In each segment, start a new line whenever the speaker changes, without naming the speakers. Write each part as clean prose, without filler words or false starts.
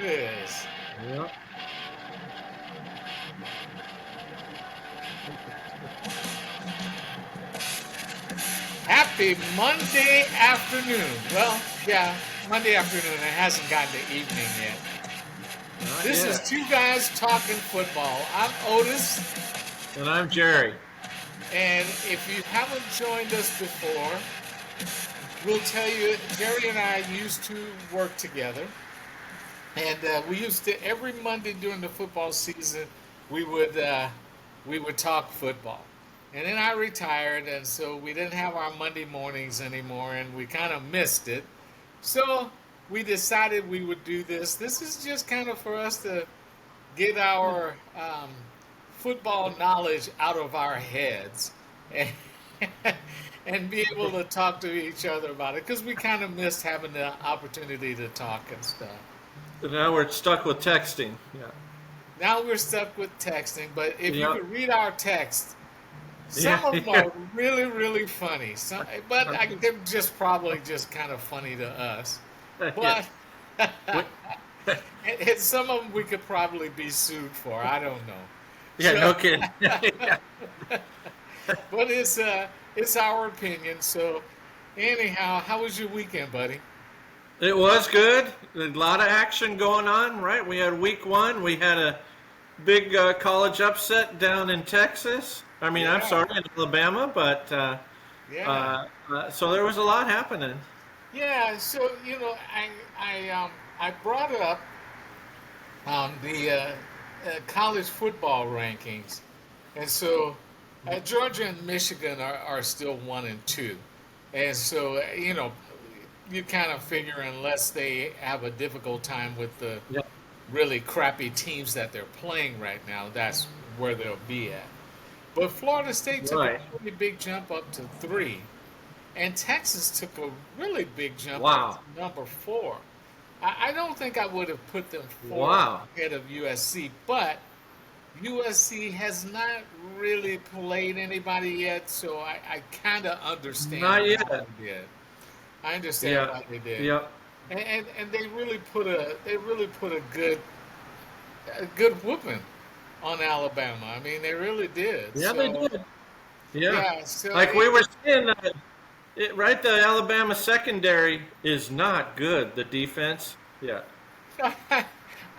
it is.
Yep.
Happy Monday afternoon. Well, yeah, Monday afternoon. It hasn't gotten to evening yet.
Not
This is
yet.
Two Guys Talking Football. I'm Otis,
And I'm Jerry.
and if you haven't joined us before, we'll tell you, Jerry and I used to work together, and we used to every Monday during the football season, we would uh, we would talk football. And then I retired, and so we didn't have our Monday mornings anymore, and we kind of missed it. So we decided we would do this. This is just kind of for us to get our football knowledge out of our heads and, and be able to talk to each other about it because we kind of missed having the opportunity to talk and stuff.
So now we're stuck with texting. Yeah.
Now we're stuck with texting, but if you
Yep.
could read our text, some
Yeah.
of them
Yeah.
are really, really funny. They're just probably just kind of funny to us.
Yeah.
But
We-
and some of them we could probably be sued for. I don't know.
yeah,
So,
no kidding. Yeah.
but it's our opinion. So anyhow, how was your weekend, buddy?
It was good. A lot of action going on, right? We had week one. We had a big college upset down in Texas. I mean, I'm
Yeah,
sorry, in Alabama, but
yeah,
so there was a lot happening.
yeah. So I brought up the college football rankings, and so Georgia and Michigan are still 1 and 2, and so you kind of figure unless they have a difficult time with the
Yeah.
really crappy teams that they're playing right now, that's where they'll be at. But Florida State took a
Right.
really big jump up to 3, and Texas took a really big jump up
Wow.
to number 4. I don't think I would have put them 4
Wow.
ahead of USC, but USC has not really played anybody yet, so I kind of understand
Not
why
yet.
they did. I understand
Yeah.
why they did,
Yeah.
and they really put a good whooping on Alabama. I mean, they really did.
Yeah, they
So
did. Yeah.
yeah, so
Like we were saying, right? The Alabama secondary is not good. The defense. Yeah.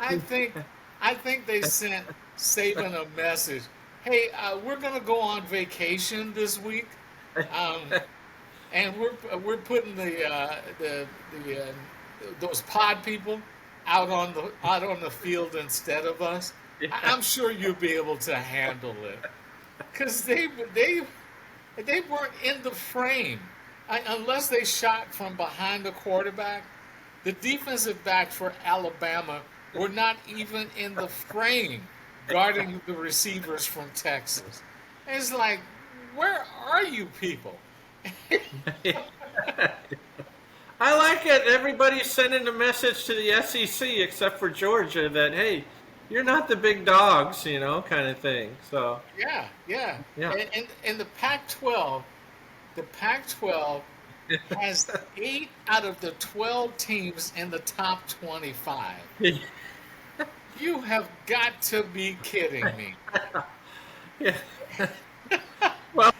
I think I think they sent Saban a message. Hey, we're gonna go on vacation this week, um, and we're putting the those pod people out on the field instead of us.
Yeah.
I'm sure you'll be able to handle it because they weren't in the frame unless they shot from behind the quarterback. The defensive backs for Alabama were not even in the frame guarding the receivers from Texas. And it's like, where are you people?
I like it. Everybody's sending a message to the SEC except for Georgia that hey, you're not the big dogs, kind of thing. So
Yeah, yeah.
yeah.
And the Pac-12 has 8 out of the 12 teams in the top 25. You have got to be kidding me.
Yeah. Well,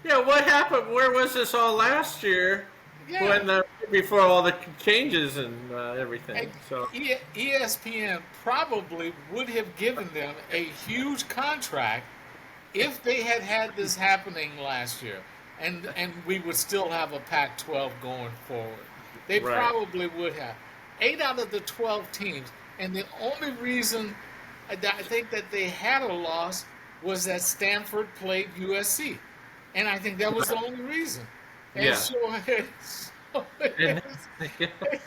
yeah, what happened? Where was this all last year
Yeah.
when before all the changes and everything?
And
So
ESPN probably would have given them a huge contract if they had had this happening last year, and we would still have a Pac-12 going forward. They
right,
probably would have. 8 out of the 12 teams, and the only reason that I think that they had a loss was that Stanford played USC, and I think that was the only reason. And
yeah,
so, so
and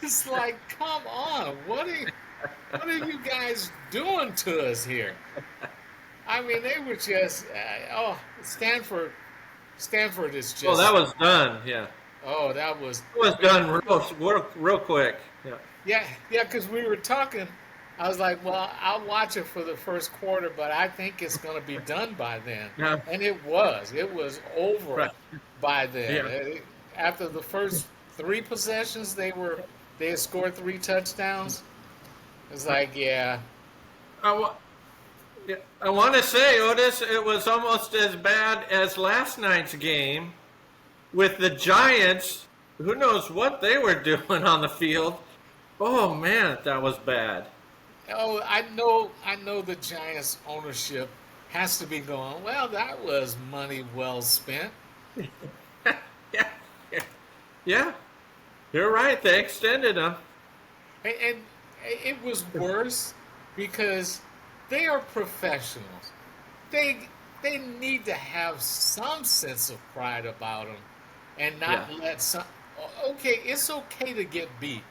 it's like, come on, what are you guys doing to us here? I mean, they were just, Stanford is
well,
just,
that was done. Yeah,
oh, that was,
it was done real quick. Yeah,
yeah, yeah, because we were talking. I was like, well, I'll watch it for the first quarter, but I think it's going to be done by then.
yeah,
And it was. It was over
right,
by then.
yeah,
After the first 3 possessions, they had scored 3 touchdowns. It's like, yeah.
I, wa- yeah, I want to say, Otis, it was almost as bad as last night's game with the Giants. Who knows what they were doing on the field? Oh man, that was bad.
Oh, I know the Giants ownership has to be going, well, that was money well spent.
Yeah, yeah, yeah. You're right. They extended them.
And it was worse because they are professionals. They they need to have some sense of pride about them and
Yeah.
not let some. Okay, it's okay to get beat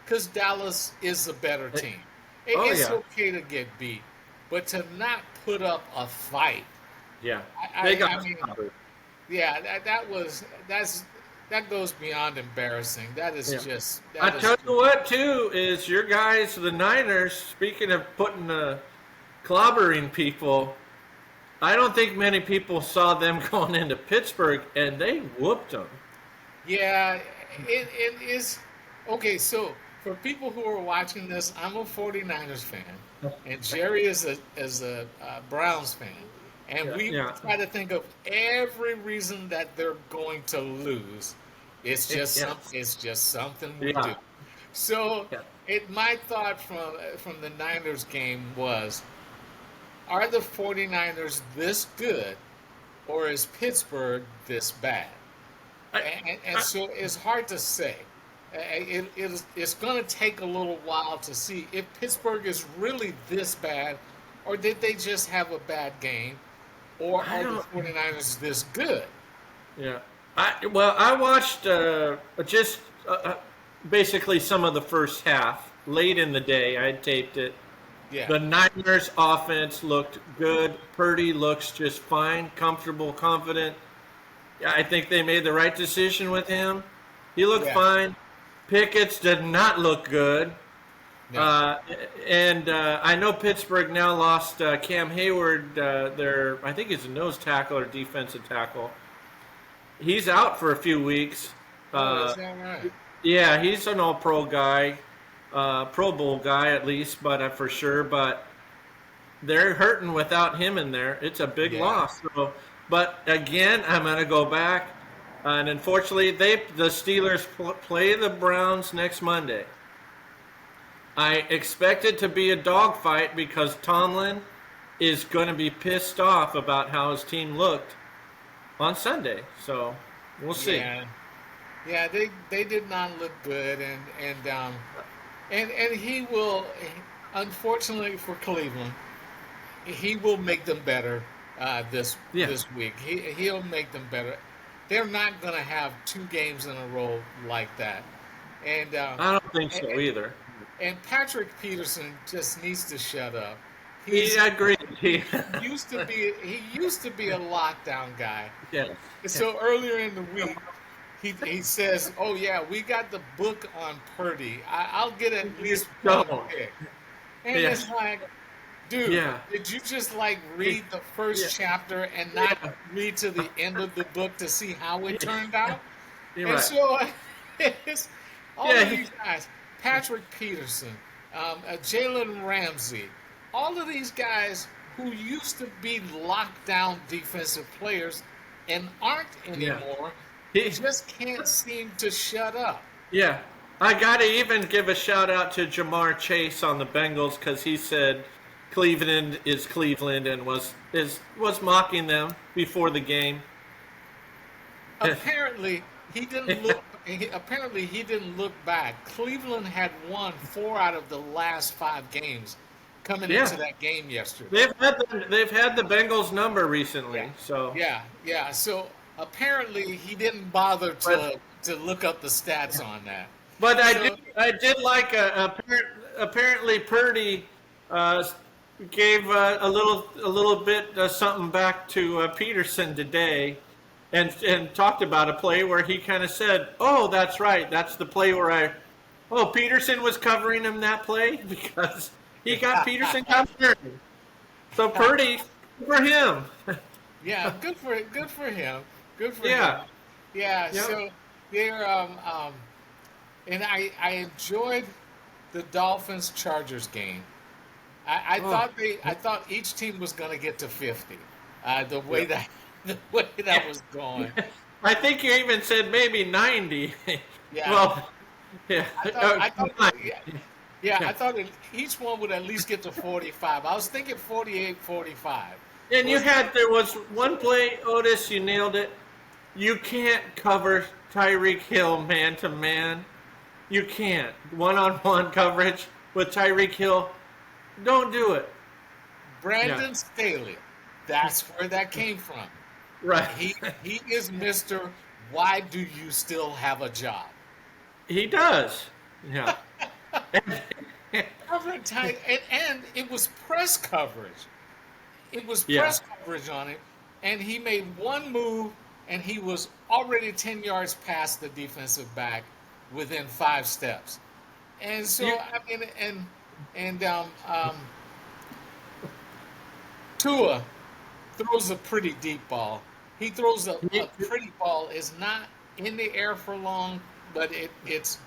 because Dallas is a better team.
Oh
It's
yeah,
okay to get beat, but to not put up a fight.
yeah. They
I
got
mean,
covered.
yeah, that goes beyond embarrassing.
Yeah. I
That is
tell you
just,
what, too, is your guys, the Niners. Speaking of putting clobbering people, I don't think many people saw them going into Pittsburgh, and they whooped them.
yeah, it is okay. So for people who are watching this, I'm a 49ers fan, and Jerry is a Browns fan, and
Yeah,
we
yeah,
try to think of every reason that they're going to lose.
yes,
It's just something we do.
yeah,
So
yeah.
my thought from the Niners game was, are the 49ers this good, or is Pittsburgh this bad?
I,
And
I,
so it's hard to say. It's going to take a little while to see if Pittsburgh is really this bad, or did they just have a bad game, or
I
are the
don't.
49ers this good?
Yeah. I watched just basically some of the first half late in the day. I taped it.
Yeah,
The Niners offense looked good. Purdy looks just fine, comfortable, confident. Yeah, I think they made the right decision with him. He looked
yeah,
fine. Pickett's did not look good.
no.
Uh, and I know Pittsburgh now lost Cam Hayward, their I think he's a nose tackle or defensive tackle. He's out for a few weeks.
Oh, is
Uh,
that right?
yeah, he's an All-Pro guy, Pro Bowl guy at least, but for sure. But they're hurting without him in there. It's a big
Yeah.
loss. So, but again, I'm going to go back, and unfortunately, the Steelers play the Browns next Monday. I expect it to be a dogfight because Tomlin is going to be pissed off about how his team looked on Sunday. So we'll see.
Yeah, yeah. They did not look good, and he will, unfortunately for Cleveland, he will make them better
Yeah,
this week. He'll make them better. They're not going to have two games in a row like that. And
I don't think
and,
so either.
and Patrick Peterson just needs to shut up.
He agreed.
He used to be a lockdown guy.
Yes.
And so earlier in the week, he says, "Oh yeah, we got the book on Purdy. I'll get at least one
No.
pick." And
Yeah.
it's like, dude,
Yeah.
did you just like read the
Yeah.
first chapter and not
Yeah.
read to the end of the book to see how it turned out?
You're
And
right.
so it's all
Yeah.
of these guys, Patrick Peterson, Jalen Ramsey, all of these guys who used to be lockdown defensive players and aren't
Yeah.
anymore,
He,
just can't seem to shut up.
yeah. I got to even give a shout out to Jamar Chase on the Bengals because he said Cleveland is Cleveland and was mocking them before the game.
Apparently, Apparently, he didn't look back. Cleveland had won 4 out of the last 5 games coming
Yeah.
into that game yesterday.
They've had the Bengals number recently,
Yeah,
so
yeah. So apparently, he didn't bother
but
to look up the stats on that.
but
So
I did like apparently Purdy uh, gave a little bit something back to Peterson today, and talked about a play where he kind of said, "Oh, that's right, that's the play where Peterson was covering him that play because he got Peterson covered." So Purdy, good for him.
yeah, good for him. Good for him.
Yeah,
Yeah.
yeah,
So they're and I enjoyed the Dolphins Chargers game.
Oh,
I thought each team was going to get to 50. The way
yeah.
that the way that was going.
I think you even said maybe 90.
Yeah,
Well, yeah.
I thought
Combined.
yeah, yeah,
Yeah.
I thought each one would at least get to 45. I was thinking 48, 45.
And
Was
there was one play, Otis, you nailed it. You can't cover Tyreek Hill man to man. You can't. One on one coverage with Tyreek Hill. Don't do it. Yeah.
Brandon Staley. That's where that came from.
Right.
He is Mr. Why do you still have a job?
He does. Yeah.
Covering tight, and it was press coverage. It was
Yeah.
press coverage on it, and he made one move, and he was already 10 yards past the defensive back within 5 steps. And so,
You,
I mean, and Tua throws a pretty deep ball. He throws a
you,
pretty ball. It's not in the air for long, but it's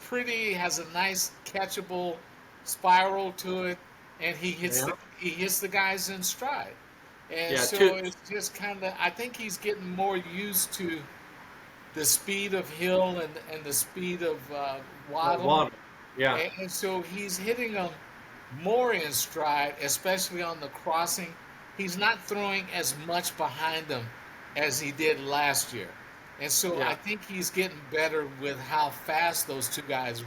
pretty. Has a nice catchable spiral to it, and
yeah.
he hits the guys in stride. And
Yeah.
so it's just kind of. I think he's getting more used to the speed of Hill and the speed of Waddle,
Water. Yeah.
and so he's hitting them more in stride, especially on the crossing. He's not throwing as much behind them as he did last year. And so I
Yeah.
think he's getting better with how fast those two guys.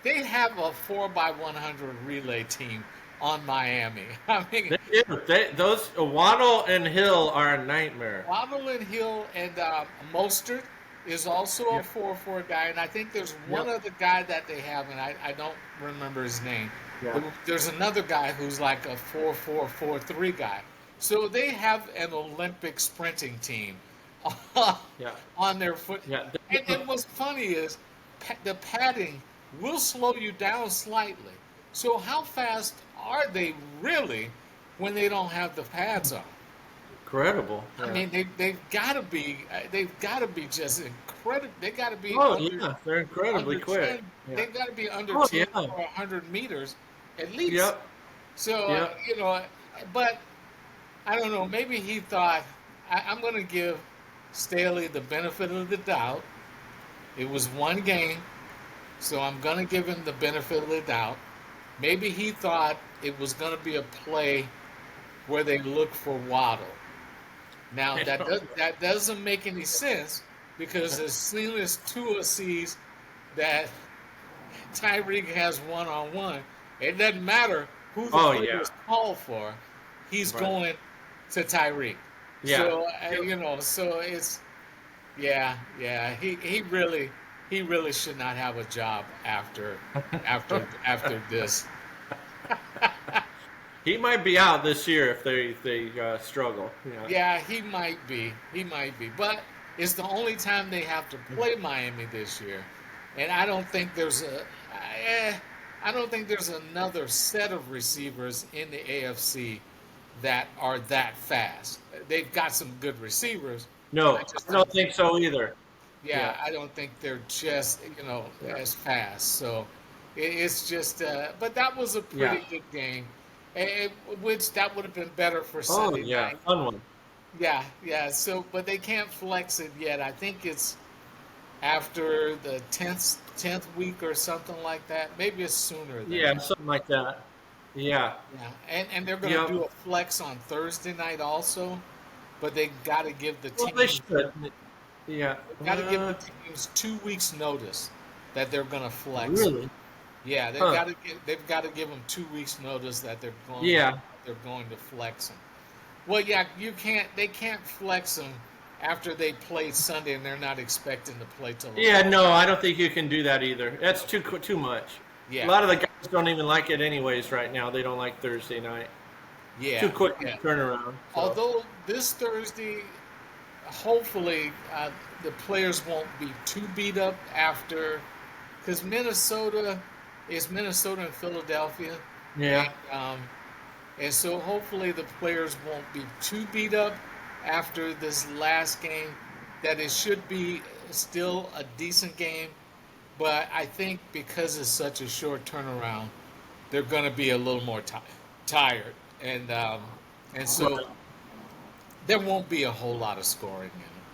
They have a 4x100 relay team on Miami. I mean,
They do. Those Waddle and Hill are a nightmare.
Waddle and Hill and Mostert is also a
Yep.
4-4 guy, and I think there's one
Yep.
other guy that they have, and I don't remember his name.
Yeah.
But there's another guy who's like a 4-4-4-3 guy. So they have an Olympic sprinting team
Yeah.
on their foot.
Yeah.
And what's funny is the padding will slow you down slightly. So how fast are they really when they don't have the pads on?
Incredible.
I
Yeah.
mean, they've got to be just incredible. They got to be
Oh yeah, they're incredibly
under
quick.
10.
Yeah.
They've got to be under
Oh
10
yeah.
for 100 meters at least.
Yep.
So
Yep.
but I don't know. Maybe he thought I'm going to give Staley the benefit of the doubt. It was one game, so I'm going to give him the benefit of the doubt. Maybe he thought it was going to be a play where they look for Waddle. Now that doesn't make any sense because as soon as Tua sees that Tyreek has one-on-one, it doesn't matter who the
Oh
play
yeah.
is called for. He's
Right.
going to Tyreek.
Yeah.
So so it's yeah. He really should not have a job after this.
He might be out this year if they struggle. Yeah.
Yeah, he might be, but it's the only time they have to play Miami this year, and I don't think there's another set of receivers in the AFC that are that fast. They've got some good receivers.
No,
I just
I don't think so either.
yeah,
Yeah.
I don't think they're just
Yeah.
as fast. So it's just, but that was a
Yeah.
pretty good game, which that would have been better for
Oh
Sunday
yeah,
night.
fun one.
Yeah. So, but they can't flex it yet. I think it's after the tenth week or something like that. Maybe it's sooner than
Yeah,
that.
something like that. Yeah.
Yeah, and they're going to
Yep.
do a flex on Thursday night also, but they got to give the
Well, they
teams
should. Yeah.
got to give the teams 2 weeks notice that they're going to flex.
Really?
Yeah,
Huh.
they've got to give them 2 weeks notice that
Yeah.
they're going to flex them. Well, yeah, they can't flex them after they played Sunday and they're not expecting to play till
Yeah. No, I don't think you can do that either. That's too much. A
yeah,
lot of the guys don't even like it anyways right now. They don't like Thursday night.
yeah,
Too quick
yeah.
turnaround. So.
Although this Thursday, hopefully the players won't be too beat up after, because Minnesota and Philadelphia,
Yeah.
and so hopefully the players won't be too beat up after this last game. That it should be still a decent game, but I think because it's such a short turnaround, they're going to be a little more tired, and so
Right.
there won't be a whole lot of scoring in it.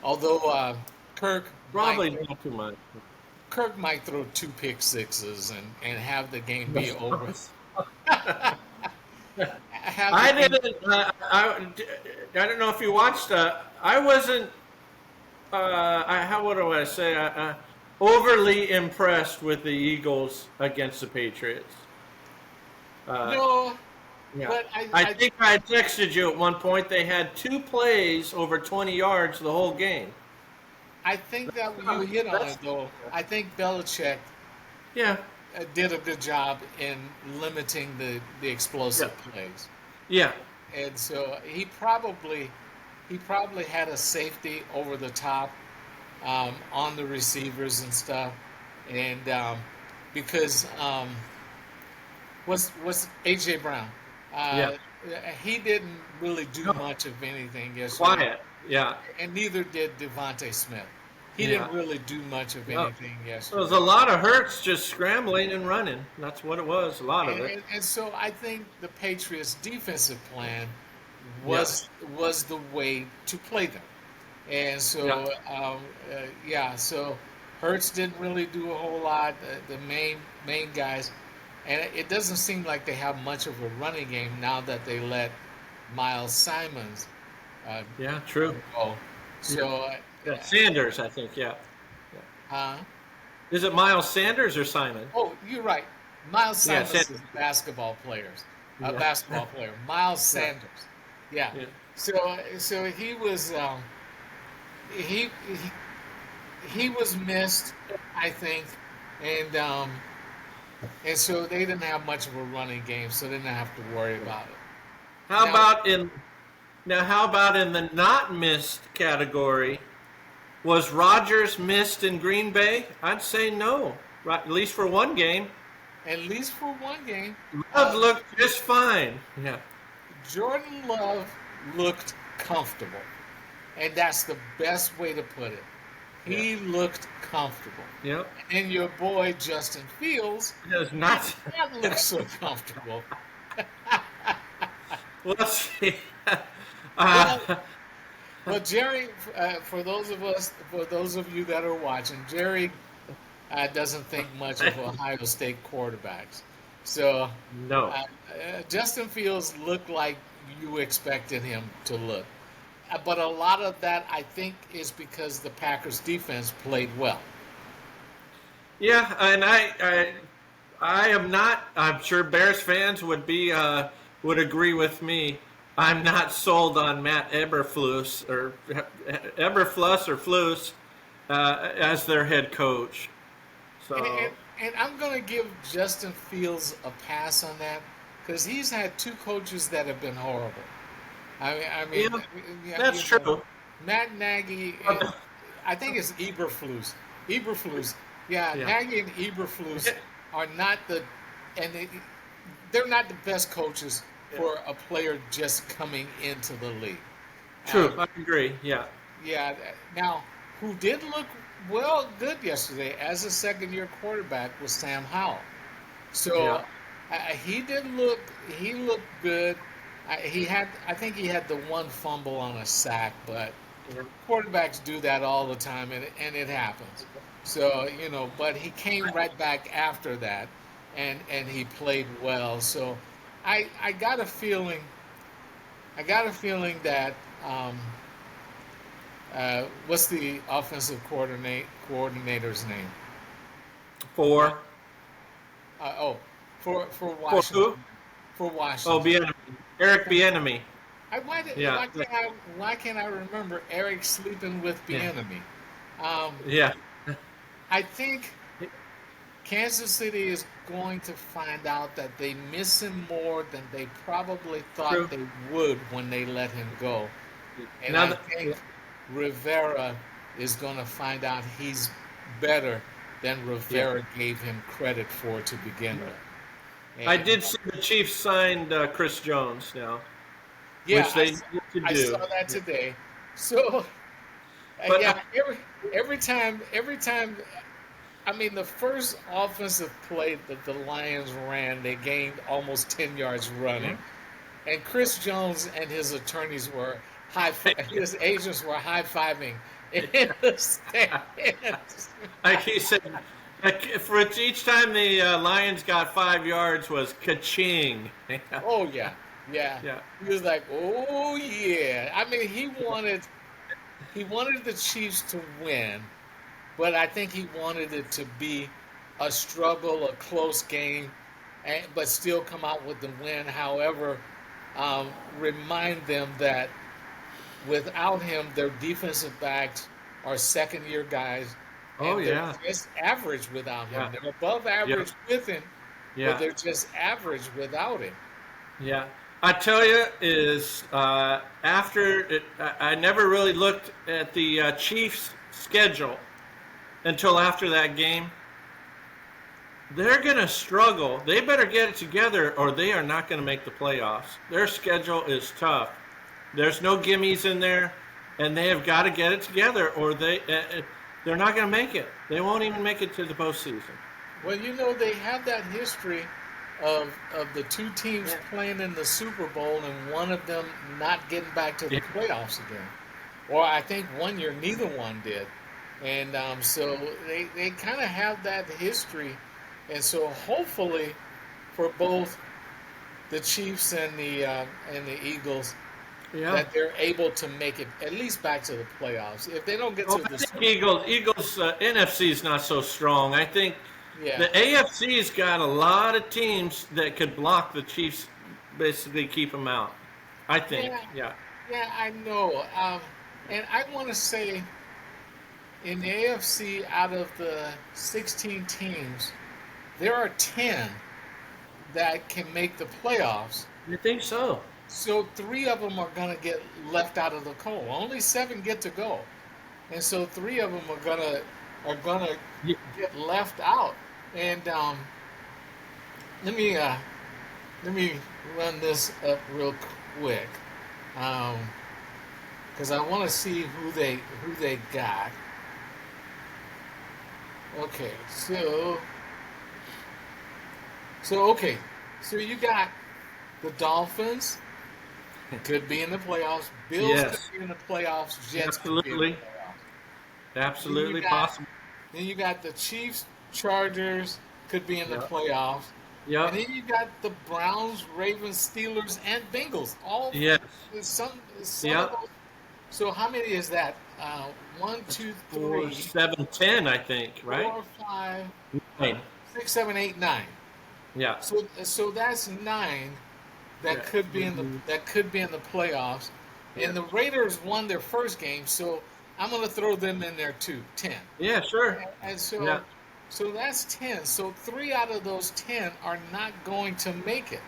Although Kirk might
Probably not too much.
Kirk might throw two pick sixes and have the game be over. Have the
I
game.
didn't. I don't know if you watched. I wasn't. How what do I say? Overly impressed with the Eagles against the Patriots. Uh,
No,
yeah,
but
I think I texted you at one point. They had two plays over 20 yards the whole game.
I think that you hit on
That's
it though. I think Belichick
yeah,
did a good job in limiting the
yeah,
explosive plays,
yeah,
and so he probably had a safety over the top on the receivers and stuff, and because was AJ Brown,
yeah.
uh, he didn't really do
No,
much of anything yesterday,
quiet. Yeah,
and neither did Devontae Smith. He
yeah.
didn't really do much of
No.
anything
There was
yesterday.
a lot of Hurts just scrambling and running. That's what it was. A lot of it.
And so I think the Patriots' defensive plan
Yeah,
was the way to play them. And
yeah.
so, yeah, so Hurts didn't really do a whole lot. The main guys, and it doesn't seem like they have much of a running game now that they let Miles Simons uh,
Yeah, true.
go.
Yeah.
So,
Yeah. Sanders, I think. Yeah. Yeah.
uh,
Is it Miles Sanders or Simon?
oh, you're right. Miles
Yeah,
Simons
Sanders.
is a
Yeah.
basketball player. Miles
Yeah.
Sanders, yeah.
Yeah.
So he was he, he was missed, I think, and and so they didn't have much of a running game, so they didn't have to worry about it.
How
Now,
about in now? How about in the not missed category? Was Rodgers missed in Green Bay? I'd say no. Right, at least for one game.
at least for one game,
Love looked just fine. Yeah.
Jordan Love looked comfortable, and that's the best way to put it.
Yeah.
He looked comfortable.
Yep.
And your boy Justin Fields
It was
did
not.
not look so comfortable.
Let's see.
Well,
Uh,
well, Jerry, for those of you that are watching, Jerry doesn't think much of Ohio State quarterbacks. So
no.
Justin Fields looked like you expected him to look. But a lot of that, I think, is because the Packers defense played well.
Yeah, and I am not. I'm sure Bears fans would agree with me. I'm not sold on Matt Eberflus or Flus as their head coach.
And,
So
and, and I'm going to give Justin Fields a pass on that because he's had two coaches that have been horrible.
yeah,
Yeah,
that's true.
Matt Nagy, I think it's Eberflus. Eberflus, yeah,
Yeah,
Nagy and Eberflus are not and they're not the best coaches
yeah.
for a player just coming into the league.
True. I agree. Yeah,
Yeah. Now, who did look good yesterday as a second-year quarterback was Sam Howell.
yeah,
So he did look. He looked good. I think he had the one fumble on a sack, but
yeah.
quarterbacks do that all the time, and it happens. So but he came right back after that, and he played well. So I got a feeling. I got a feeling that what's the offensive coordinator's name? Uh,
For
oh, for
for
Washington.
who?
For
Oh,
Washington.
Bienemy. Eric Bienemy. Yeah,
Why can't I remember Eric sleeping with
yeah,
Bieniemy? Um,
yeah,
I think Kansas City is going to find out that they miss him more than they probably thought
true.
they would when they let him go. And
Now
I
that,
think Rivera is going to find out he's better than
yeah.
Rivera gave him credit for to begin with.
I
And
did see the Chiefs signed Chris Jones now,
yeah,
which they need to
I
do.
saw that
Yeah.
today. So
But
yeah, every time I mean, the first offensive play that the Lions ran, they gained almost 10 yards running. And Chris Jones and his attorneys were his agents were high-fiving in the stands.
Like he said, like for each time the Lions got 5 yards was ka-ching.
Oh yeah, yeah.
Yeah.
He was like, "Oh yeah." I mean, he wanted the Chiefs to win, but I think he wanted it to be a struggle, a close game, but still come out with the win. However, remind them that without him, their defensive backs are second-year guys,
Oh
and they're
yeah.
just average without him.
Yeah.
They're above
Yeah.
average with him, but
Yeah.
they're just average without him.
Yeah. I tell you, is after it, I never really looked at the Chiefs' schedule until after that game. They're going to struggle. They better get it together or they are not going to make the playoffs. Their schedule is tough. There's no gimmies in there, and they have got to get it together or they're not going to make it. They won't even make it to the postseason.
Well, they have that history of the two teams playing in the Super Bowl and one of them not getting back to the playoffs again. Or I think one year neither one did. And so they kind of have that history. And so hopefully for both the Chiefs and the Eagles,
Yeah.
that they're able to make it at least back to the playoffs. If they don't get
Well,
to
I
the
think Eagles NFC is not so strong. I think
yeah.
the AFC's got a lot of teams that could block the Chiefs, basically keep them out. I think. Yeah.
Yeah, I know. And I want to say in the AFC, out of the 16 teams, there are 10 that can make the playoffs.
You think so?
So 3 of them are going to get left out of the cold. Only 7 get to go. And so 3 of them are gonna
Yeah.
get left out. And let me run this up real quick, because I want to see who they got. Okay, okay, so you got the Dolphins could be in the playoffs. Bills
Yes.
could be in the playoffs. Jets could be in the
Absolutely.
playoffs.
Absolutely
got-
possible.
Then you got the Chiefs, Chargers could be in the
Yep.
playoffs.
Yep.
And then you got the Browns, Ravens, Steelers, and Bengals. All
Yes.
some
Yep.
of those. So how many is that? 1, 2,
4,
3,
7, 10, I think, right?
4, 5,
9.
6, 7, 8, 9.
Yeah.
So that's 9 that
Yeah.
could be in the playoffs. And the Raiders won their first game, so I'm going to throw them in there too. 10.
Yeah, sure.
And so,
Yeah.
so that's 10. So 3 out of those 10 are not going to make it.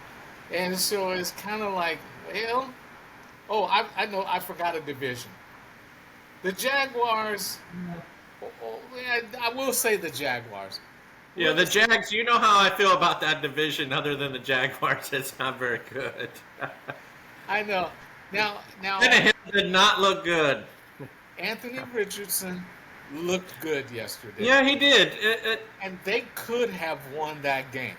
And so it's kind of like, well, I know, I forgot a division. The Jaguars, I will say the Jaguars.
Yeah, the Jags, you know how I feel about that division other than the Jaguars. It's not very good.
I know. Now,
Tannehill did not look good.
Anthony Richardson looked good yesterday.
Yeah, he did.
And they could have won that game.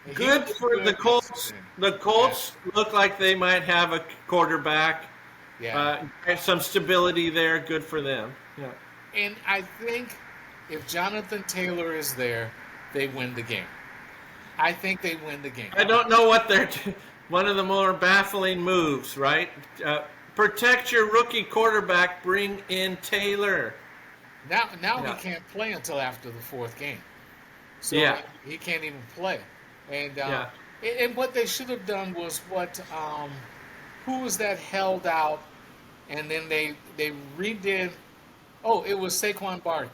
He
Good
looked
for the
good
Colts.
yesterday.
The Colts look like they might have a quarterback.
Yeah.
Some stability there. Good for them. Yeah.
And I think if Jonathan Taylor is there, they win the game. I think they win the game.
I don't know what they're. One of the more baffling moves, right? Protect your rookie quarterback. Bring in Taylor.
Now
Yeah.
he can't play until after the 4th game. So
Yeah.
he can't even play. And
Yeah.
and what they should have done was who was that held out, and then they redid. Oh, it was Saquon Barkley.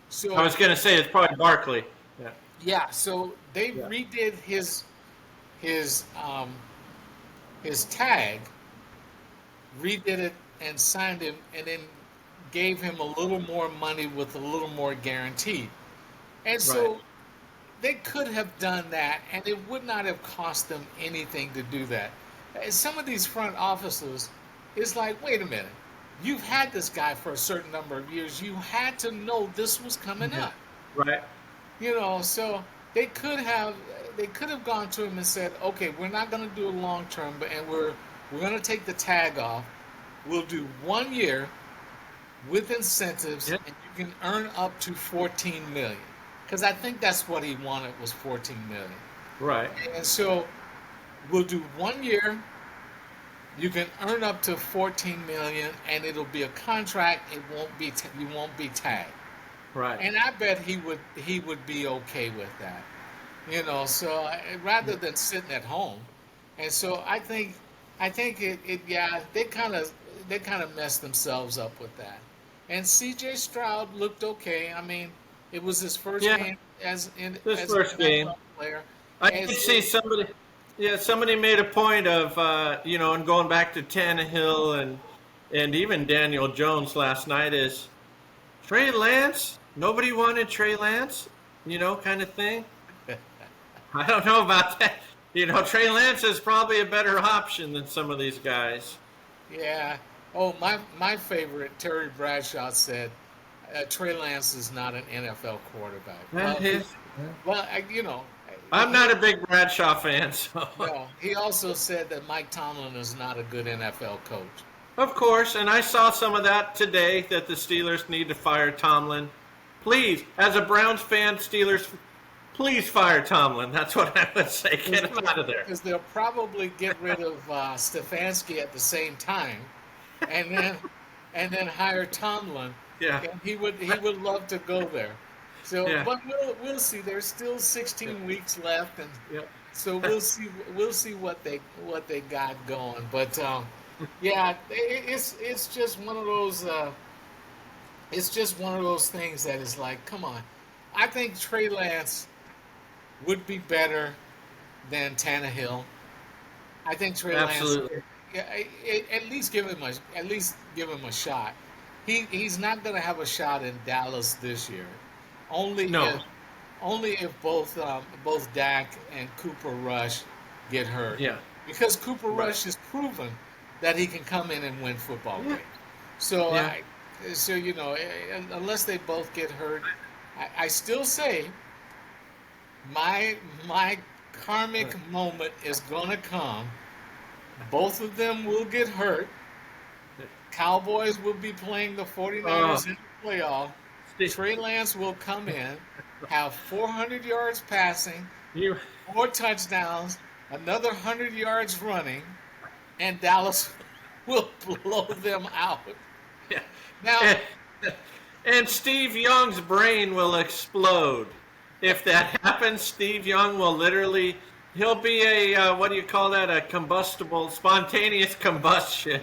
So
I was going to say it's probably Barkley. Yeah.
yeah, so they
Yeah.
redid his tag, redid it and signed him, and then gave him a little more money with a little more guarantee. And so
Right.
they could have done that, and it would not have cost them anything to do that. And some of these front offices, it's like, wait a minute, you've had this guy for a certain number of years. You had to know this was coming up.
Right.
So they could have gone to him and said, okay, we're not going to do a long term, but and we're going to take the tag off. We'll do 1 year with incentives,
Yeah.
and you can earn up to 14 million. Because I think that's what he wanted was 14 million.
Right.
And so we'll do 1 year. You can earn up to 14 million, and it'll be a contract. It won't be you won't be tagged.
Right.
And I bet he would be okay with that. So rather than sitting at home, and so I think it yeah, they kind of messed themselves up with that. And C.J. Stroud looked okay. I mean, it was his first
Yeah.
game
This
as an
first game.
NFL player,
I
and
did
so
see somebody. Yeah, somebody made a point of and going back to Tannehill and even Daniel Jones last night is Trey Lance. Nobody wanted Trey Lance, kind of thing. I don't know about that. Trey Lance is probably a better option than some of these guys.
yeah. Oh, my favorite Terry Bradshaw said, Trey Lance is not an NFL quarterback.
That is.
Well,
I'm
he
not a big Bradshaw fan, so
no. He also said that Mike Tomlin is not a good NFL coach.
of course. And I saw some of that today that the Steelers need to fire Tomlin. Please, as a Browns fan, Steelers, please fire Tomlin. That's what I would say. Get him out of there.
Because they'll probably get rid of Stefanski at the same time, and then hire Tomlin,
Yeah.
and he would love to go there. So,
Yeah.
but we'll see. There's still 16 weeks left, and
Yeah.
so we'll see what they got going. But yeah, it's just one of those. It's just one of those things that is like, come on. I think Trey Lance would be better than Tannehill. I think Trey Lance,
Absolutely.
yeah, at least give him a shot. He's not going to have a shot in Dallas this year. Only
No.
if only if both Dak and Cooper Rush get hurt,
Yeah.
because Cooper
Right.
Rush has proven that he can come in and win football
Yeah.
games. So
Yeah.
unless they both get hurt, I still say my karmic moment is gonna come. Both of them will get hurt. Cowboys will be playing the 49ers
Oh,
in the playoff. Trey Lance will come in, have 400 yards passing,
you.
4 touchdowns, another 100 yards running, and Dallas will blow them out.
Yeah.
Now,
And Steve Young's brain will explode. If that happens, Steve Young will literally, he'll be a, what do you call that? A combustible, spontaneous combustion.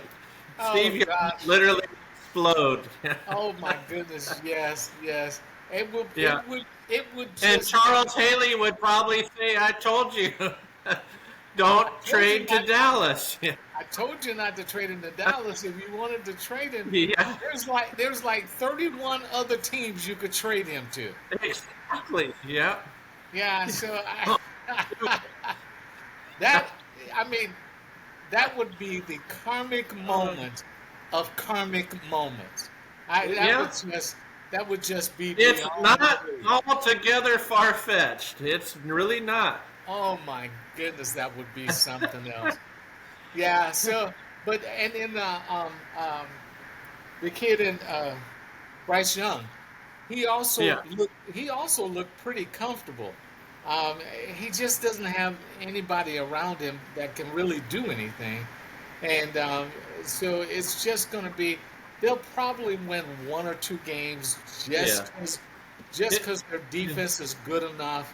Steve
oh
Young
gosh,
will literally explode.
oh my goodness, yes, yes. It would,
Yeah.
it would
And
just.
Charles Haley would probably say, I told you, don't trade to Dallas.
I told you not to trade him to Dallas. If you wanted to trade him,
Yeah,
there's like 31 other teams you could trade him to.
exactly. Yeah.
Yeah, so that I mean that would be the karmic moment of karmic moments.
Yeah.
That would just be
It's
beyond
not
belief.
altogether far-fetched. It's really not.
Oh my goodness, that would be something else. Yeah. So, but and in the kid in Bryce Young, he also
Yeah.
looked pretty comfortable. Um, he just doesn't have anybody around him that can really do anything, and so it's just going to be. They'll probably win 1 or 2 games
Yeah.
just
It-
because their defense is good enough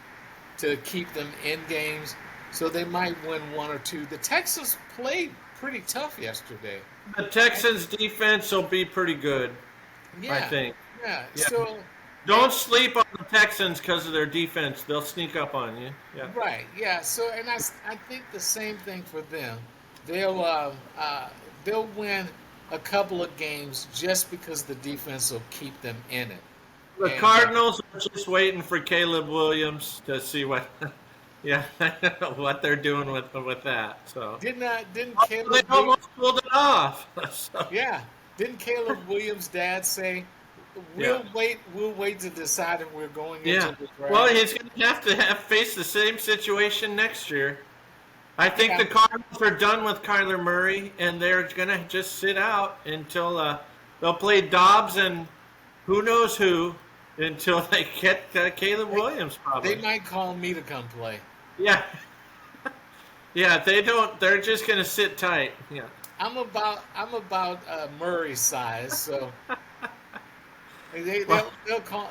to keep them in games. So they might win 1 or 2. The Texans played pretty tough yesterday.
The Texans' defense will be pretty good,
Yeah,
I think.
yeah.
Yeah.
So
Don't sleep on the Texans because of their defense. They'll sneak up on you. Yeah.
right, yeah. So and I think the same thing for them. They'll win a couple of games just because the defense will keep them in it.
The
And
Cardinals are just waiting for Caleb Williams to see what, yeah, what they're doing with that. So
didn't
they
Caleb
almost pulled it off. So,
yeah, didn't Caleb Williams' dad say
Yeah.
We'll wait to decide if we're going into
Yeah.
the
Well,
draft.
he's going to have face the same situation next year. I think
Yeah,
the Cardinals are done with Kyler Murray, and they're going to just sit out until they'll play Dobbs and who knows who until they get Caleb
they,
Williams,
they
probably.
might call me to come play.
Yeah. Yeah, they don't. They're just going to sit tight. Yeah.
I'm about Murray's size, so
Well,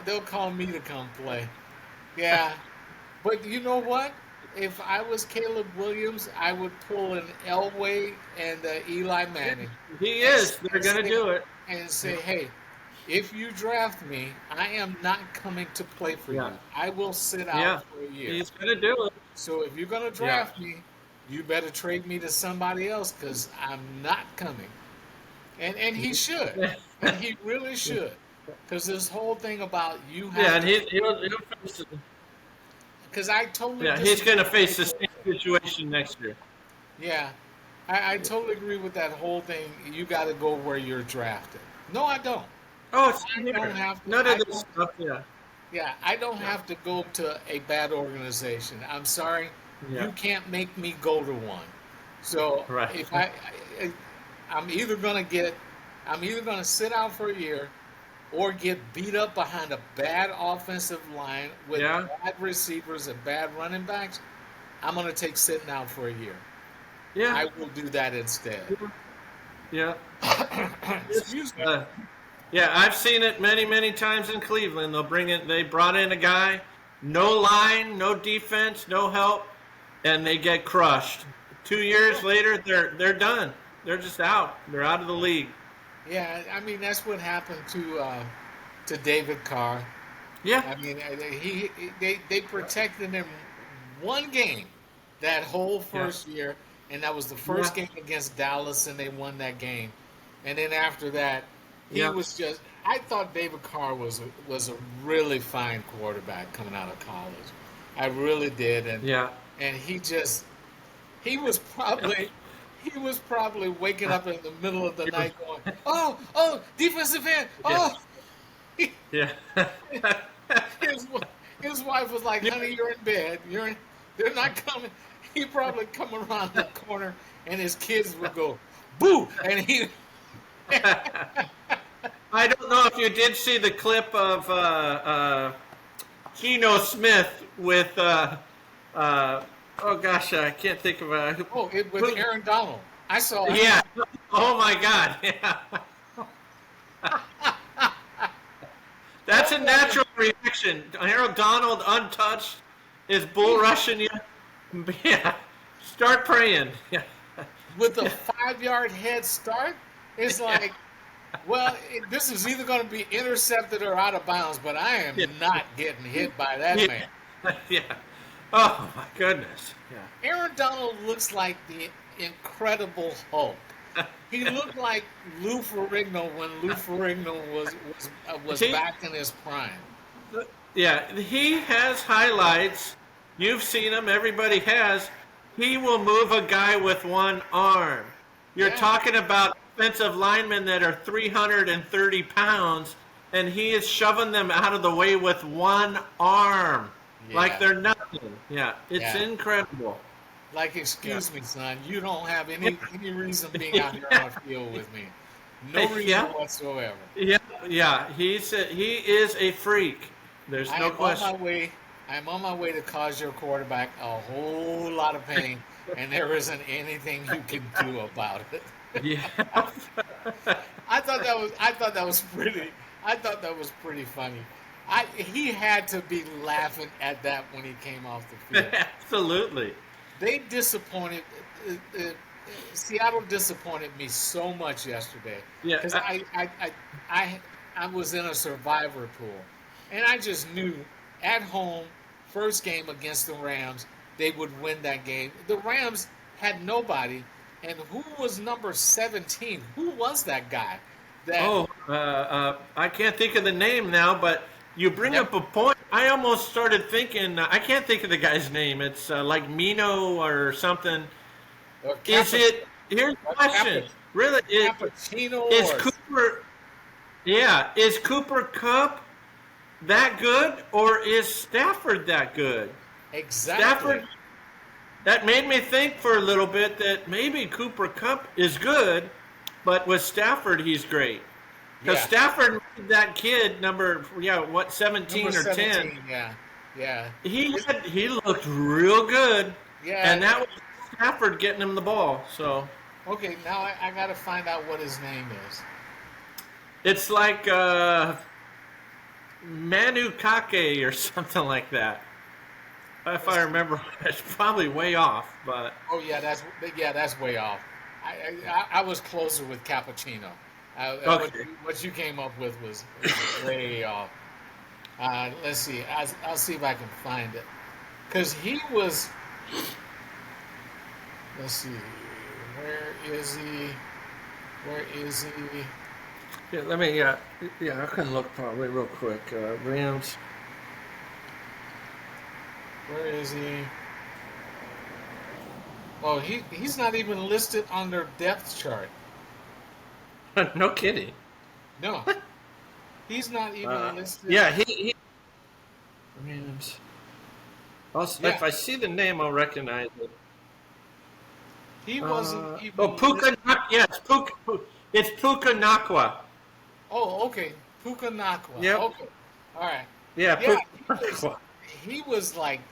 they'll call me to come play. Yeah, but you know what? If I was Caleb Williams, I would pull an Elway and Eli Manning
he
and,
is. They're
and
going to
say
do it.
and say, hey, if you draft me, I am not coming to play for
Yeah.
you. I will sit
Yeah.
out for a year.
He's going to do it.
So if you're gonna
Yeah.
draft me, you better trade me to somebody else because I'm not coming. And he should, and he really should, because this whole thing about you
Yeah,
have
and
to,
he'll face it.
because I totally
Yeah, he's going
disagree
to
with
face the
people.
same situation next year.
Yeah, I totally agree with that whole thing. You got to go where you're drafted. No, I don't.
Oh, it's
I don't
here.
have to.
None
I
of this
don't.
stuff. Yeah.
Yeah, I don't have to go to a bad organization. I'm sorry,
Yeah.
you can't make me go to one. So
Right.
if I I'm either gonna get, I'm either gonna sit out for a year, or get beat up behind a bad offensive line with
Yeah.
bad receivers and bad running backs. I'm gonna take sitting out for a year.
Yeah.
I will do that instead.
Yeah. It's,
Excuse me.
yeah, I've seen it many, many times in Cleveland. They brought in a guy, no line, no defense, no help, and they get crushed. 2 years later, they're done. They're just out. They're out of the league.
Yeah, I mean that's what happened to David Carr.
Yeah.
I mean, they protected him one game that whole
Yeah.
first year, and that was the
Yeah.
first game against Dallas, and they won that game. And then after that, he
Yeah.
was just. I thought David Carr was a really fine quarterback coming out of college. I really did,
Yeah.
and he was probably. He was probably waking up in the middle of the night going, "Oh, defensive end!
Yeah.
Oh!"
Yeah.
his, his wife was like, "Honey, you're in bed. They're not coming." He probably come around the corner, and his kids would go, "Boo!" And he,
I don't know if you did see the clip of Geno Smith with oh gosh, I can't think of
with Aaron Donald. I saw it.
yeah. Oh my God. Yeah. That's a natural reaction. Harold Donald untouched is bull rushing you. Yeah. Start praying. Yeah.
With a 5-yard head start. It's like, well, this is either going to be intercepted or out of bounds, but I am
Yeah.
not getting hit by that
Yeah.
man.
Yeah. Oh my goodness. Yeah.
Aaron Donald looks like the Incredible Hulk. He looked like Lou Ferrigno when Lou Ferrigno was
He-
back in his prime.
Yeah, he has highlights. You've seen him. Everybody has. He will move a guy with one arm. You're
Yeah.
talking about offensive linemen that are 330 pounds, and he is shoving them out of the way with one arm, like
Yeah.
they're nothing. Yeah, it's
Yeah.
incredible.
Like, excuse me, son, you don't have any reason being out here on the field with me. No reason
Yeah.
whatsoever.
Yeah, yeah, he is a freak. There's
I
no
am on
question.
my way. I'm on my way to cause your quarterback a whole lot of pain, and there isn't anything you can do about it.
Yeah.
I thought that was pretty. I thought that was pretty funny. He had to be laughing at that when he came off the field.
Absolutely.
They disappointed. Seattle disappointed me so much yesterday
Yeah,
because I was in a survivor pool, and I just knew at home first game against the Rams they would win that game. The Rams had nobody, and who was number 17? Who was that guy? That
I can't think of the name now, but you bring
Yep.
up a point. I almost started thinking, I can't think of the guy's name. It's like Mino or something.
or
Is it, here's the question. Really,
Cappuccino
is
or
Cooper, Yeah, is Cooper Cup that good, or is Stafford that good?
Exactly.
Stafford, that made me think for a little bit that maybe Cooper Cup is good, but with Stafford, he's great. Because
Yeah.
Stafford made that kid what,
Number
17 or 10.
17. Yeah. Yeah. It-
He looked real good, and
yeah.
that was Stafford getting him the ball. So
Okay. Now I got to find out what his name is.
it's like Manu Kake or something like that. If I
Let's see.
remember, it's probably way off, but
Oh yeah, that's way off. I was closer with cappuccino.
okay.
What you came up with was way off. Let's see. I'll see if I can find it. Because he was. Let's see. Where is he? Where is he?
Yeah, let me. Yeah, I can look probably real quick. Rams.
Where is he? Oh, he's not even listed on their depth chart.
No kidding.
No, he's not even listed.
Yeah, he Rams.
Yeah,
If I see the name, I'll recognize it.
he wasn't
Oh,
even listed.
Puka. Yes, Puka. It's Puka Nakwa.
Oh, okay. Puka Nakwa.
Yep.
Okay. All right.
Yeah,
Yeah,
Puka Nakwa.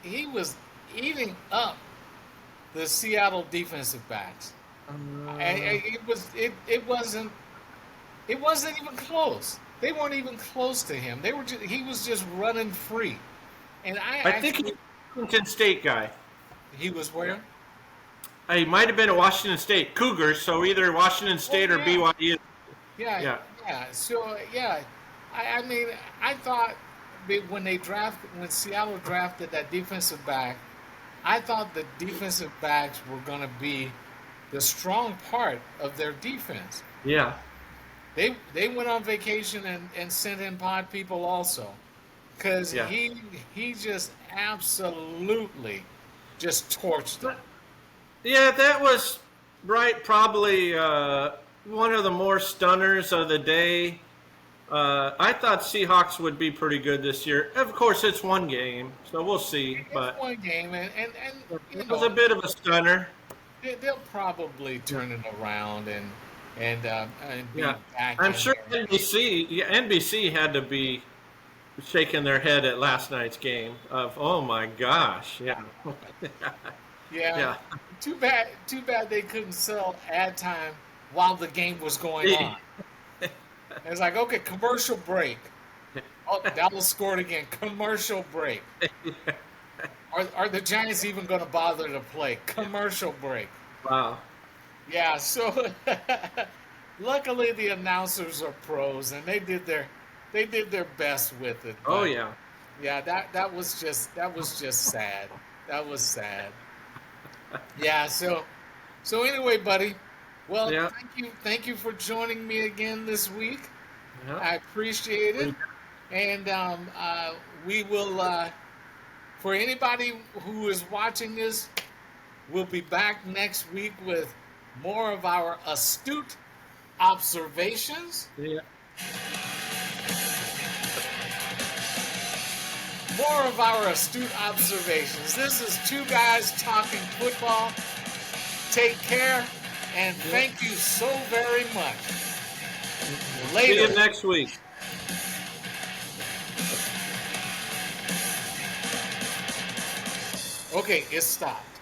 he was eating up the Seattle defensive backs. It wasn't even close. They weren't even close to him. He was just running free. And I
I think he's
actually
a Washington State guy.
he was where?
He might have been at Washington State Cougars, so either Washington
Oh
State or
yeah.
BYU.
Yeah,
Yeah,
yeah. So yeah, I mean, I thought when Seattle drafted that defensive back, I thought the defensive backs were going to be the strong part of their defense.
yeah,
They went on vacation and sent in pod people also, because
yeah.
he just absolutely just torched them.
Yeah, that was right. Probably one of the more stunners of the day. I thought Seahawks would be pretty good this year. Of course, it's one game, so we'll see.
It's
But
one game, and you
it was a
know
bit of a stunner.
they'll probably turn it around and be
Yeah,
back
I'm
in
sure
there.
NBC had to be shaking their head at last night's game. Of oh my gosh, yeah,
Yeah,
yeah.
too bad they couldn't sell ad time while the game was going on. It's like, okay, commercial break. Oh, Dallas scored again. Commercial break. Are the Giants even going to bother to play? Commercial break.
Wow.
Yeah, so luckily the announcers are pros and they did their best with it.
Oh
But
yeah.
yeah, that was just sad. That was sad. Yeah, so anyway, buddy. Well,
Yeah.
thank you for joining me again this week.
Yeah.
I appreciate it, and we will. For anybody who is watching this, we'll be back next week with more of our astute observations.
Yeah.
More of our astute observations. This is Two Guys Talking Football. Take care, and thank you so very much.
See you
Later.
next week.
Okay, it stopped.